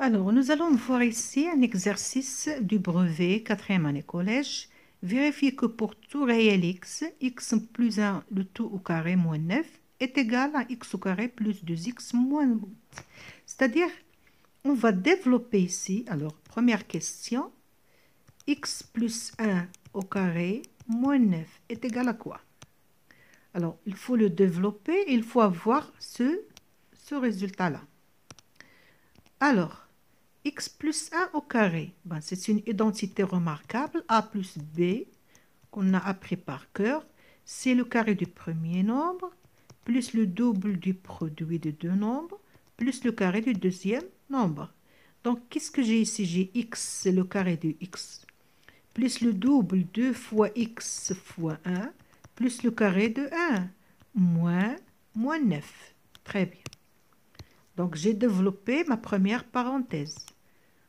Alors, nous allons voir ici un exercice du brevet, quatrième année collège. Vérifier que pour tout réel x plus 1, le tout au carré moins 9, est égal à x au carré plus 2x moins 8. C'est-à-dire, on va développer ici, alors, première question, x plus 1 au carré moins 9 est égal à quoi? Alors, il faut le développer, il faut avoir ce résultat-là. Alors, x plus 1 au carré, ben, c'est une identité remarquable, a plus b, qu'on a appris par cœur. C'est le carré du premier nombre, plus le double du produit de deux nombres, plus le carré du deuxième nombre. Donc, qu'est-ce que j'ai ici? J'ai x, c'est le carré de x, plus le double 2 fois x fois 1, plus le carré de 1, moins 9. Très bien. Donc, j'ai développé ma première parenthèse.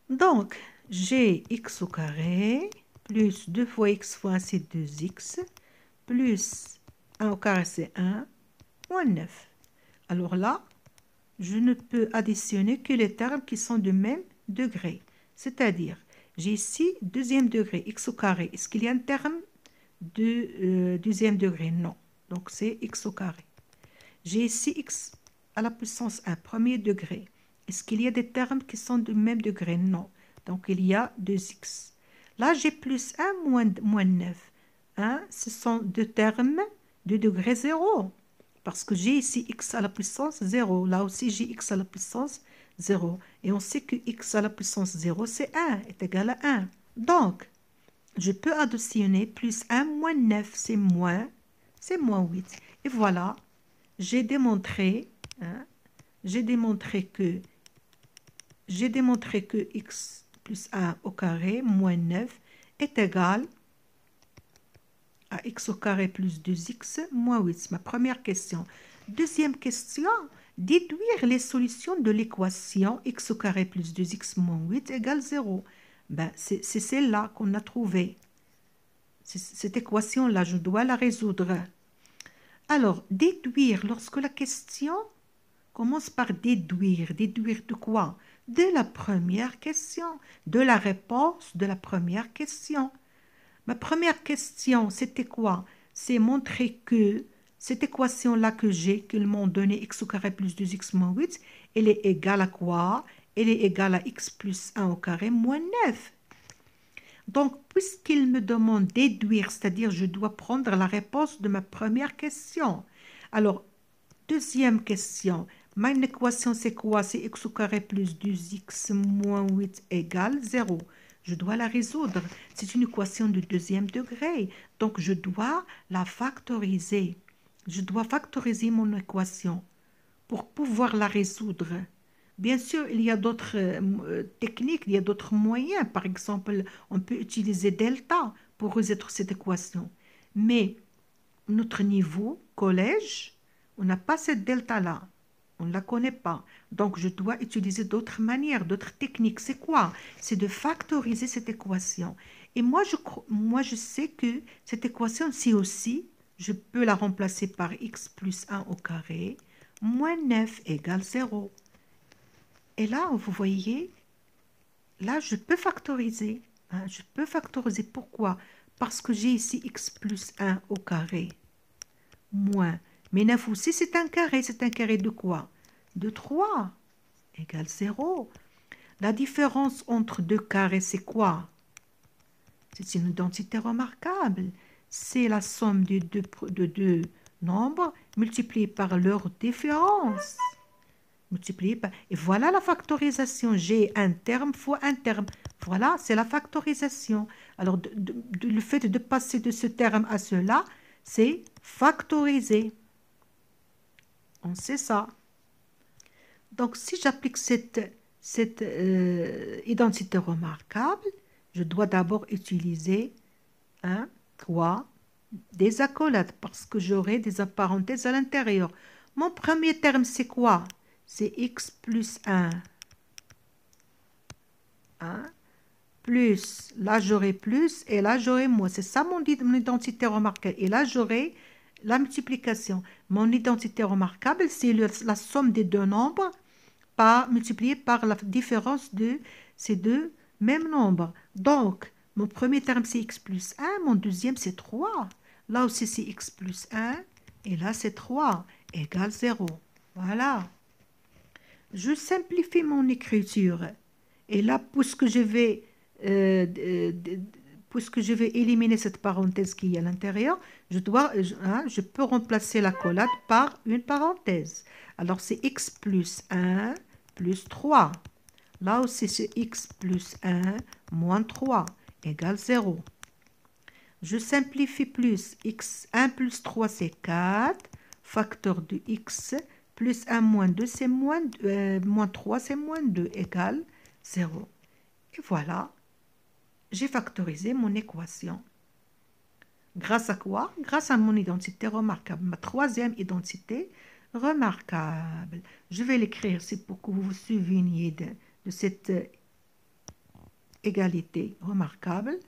Donc, j'ai x au carré, plus 2 fois x fois 1, c'est 2x, plus 1 au carré, c'est 1, moins 9. Alors là, je ne peux additionner que les termes qui sont du même degré. C'est-à-dire, j'ai ici deuxième degré, x au carré. Est-ce qu'il y a un terme de deuxième degré? Non. Donc, c'est x au carré. J'ai ici x à la puissance 1, premier degré. Est-ce qu'il y a des termes qui sont du même degré? Non. Donc, il y a 2x. Là, j'ai plus 1, moins 9. Hein? Ce sont deux termes de degré 0. Parce que j'ai ici x à la puissance 0. Là aussi, j'ai x à la puissance 0. Et on sait que x à la puissance 0, c'est 1, est égal à 1. Donc, je peux additionner plus 1 moins 9, c'est moins 8. Et voilà, j'ai démontré, hein, j'ai démontré que x plus 1 au carré moins 9 est égal à x au carré plus 2x moins 8. C'est ma première question. Deuxième question, déduire les solutions de l'équation x au carré plus 2x moins 8 égale 0. Ben, c'est celle-là qu'on a trouvée. Cette équation-là, je dois la résoudre. Alors, déduire, lorsque la question commence par déduire. Déduire de quoi? De la première question, de la réponse de la première question. Ma première question, c'était quoi? C'est montrer que cette équation-là que j'ai, qu'ils m'ont donné x au carré plus 2x moins 8, elle est égale à quoi? Elle est égale à x plus 1 au carré moins 9. Donc, puisqu'il me demande déduire, c'est-à-dire je dois prendre la réponse de ma première question. Alors, deuxième question. Ma équation, c'est quoi? C'est x au carré plus 2x moins 8 égale 0. Je dois la résoudre. C'est une équation de deuxième degré. Donc, je dois la factoriser. Je dois factoriser mon équation pour pouvoir la résoudre. Bien sûr, il y a d'autres techniques, il y a d'autres moyens. Par exemple, on peut utiliser delta pour résoudre cette équation. Mais notre niveau collège, on n'a pas cette delta-là. On ne la connaît pas. Donc, je dois utiliser d'autres manières, d'autres techniques. C'est quoi? C'est de factoriser cette équation. Et moi, je sais que cette équation-ci aussi, je peux la remplacer par x plus 1 au carré, moins 9 égale 0. Et là, vous voyez, là, je peux factoriser. Hein, je peux factoriser. Pourquoi? Parce que j'ai ici x plus 1 au carré, moins. Mais 9 aussi, c'est un carré. C'est un carré de quoi? De 3 égale 0. La différence entre deux carrés, c'est quoi? C'est une identité remarquable. C'est la somme de deux nombres multipliés par leur différence. Multiplié par... Et voilà la factorisation. J'ai un terme fois un terme. Voilà, c'est la factorisation. Alors, le fait de passer de ce terme à cela, c'est factoriser. On sait ça. Donc, si j'applique cette identité remarquable, je dois d'abord utiliser quoi? Des accolades, parce que j'aurai des parenthèses à l'intérieur. Mon premier terme, c'est quoi? C'est x plus 1. Plus, là j'aurai plus, et là j'aurai moins. C'est ça mon identité remarquable. Et là j'aurai la multiplication. Mon identité remarquable, c'est la somme des deux nombres multiplié par la différence de ces deux mêmes nombres. Donc, mon premier terme, c'est x plus 1. Mon deuxième, c'est 3. Là aussi, c'est x plus 1. Et là, c'est 3 égale 0. Voilà. Je simplifie mon écriture. Et là, puisque je vais éliminer cette parenthèse qui est à l'intérieur, je peux remplacer l'accolade par une parenthèse. Alors, c'est x plus 1 plus 3. Là aussi, c'est x plus 1 moins 3 égale 0. Je simplifie plus. X1 plus 3, c'est 4. Facteur de x plus 1 moins 2, c'est moins 3, c'est moins 2 égale 0. Et voilà, j'ai factorisé mon équation. Grâce à quoi? Grâce à mon identité remarquable. Ma troisième identité remarquable. Je vais l'écrire, c'est pour que vous vous souveniez de cette égalité remarquable.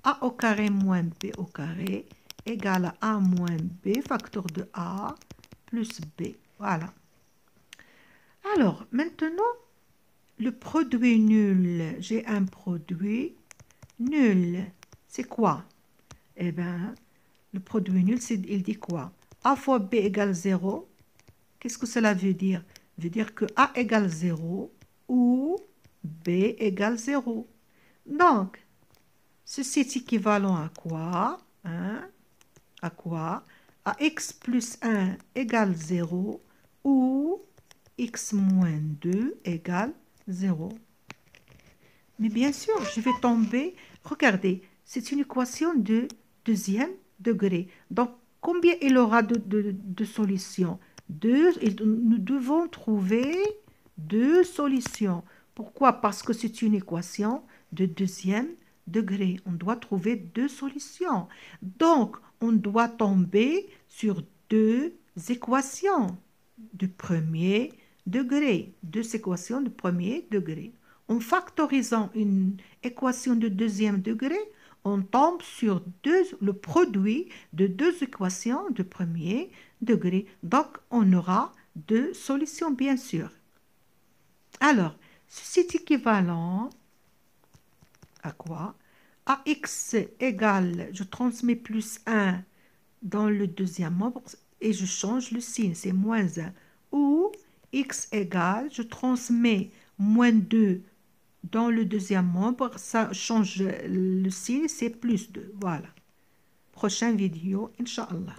A au carré moins B au carré égale à A moins B, facteur de A plus B. Voilà. Alors, maintenant, le produit nul. J'ai un produit nul. C'est quoi? Eh bien, le produit nul, il dit quoi? A fois B égale 0. Qu'est-ce que cela veut dire? Ça veut dire que A égale 0 ou B égale 0. Donc, ceci est équivalent à quoi? Hein? À quoi? À x plus 1 égale 0 ou x moins 2 égale 0. Mais bien sûr, je vais tomber. Regardez, c'est une équation de deuxième degré. Donc, combien il aura de solutions? Nous devons trouver deux solutions. Pourquoi? Parce que c'est une équation de deuxième degré. On doit trouver deux solutions. Donc, on doit tomber sur deux équations de premier degré. Deux équations de premier degré. En factorisant une équation de deuxième degré, on tombe sur le produit de deux équations de premier degré. Donc, on aura deux solutions, bien sûr. Alors, ceci est équivalent à quoi? À x égale, je transmets plus 1 dans le deuxième membre et je change le signe, c'est moins 1. Ou x égale, je transmets moins 2 dans le deuxième membre, ça change le signe, c'est plus 2. Voilà. Prochaine vidéo, Inch'Allah.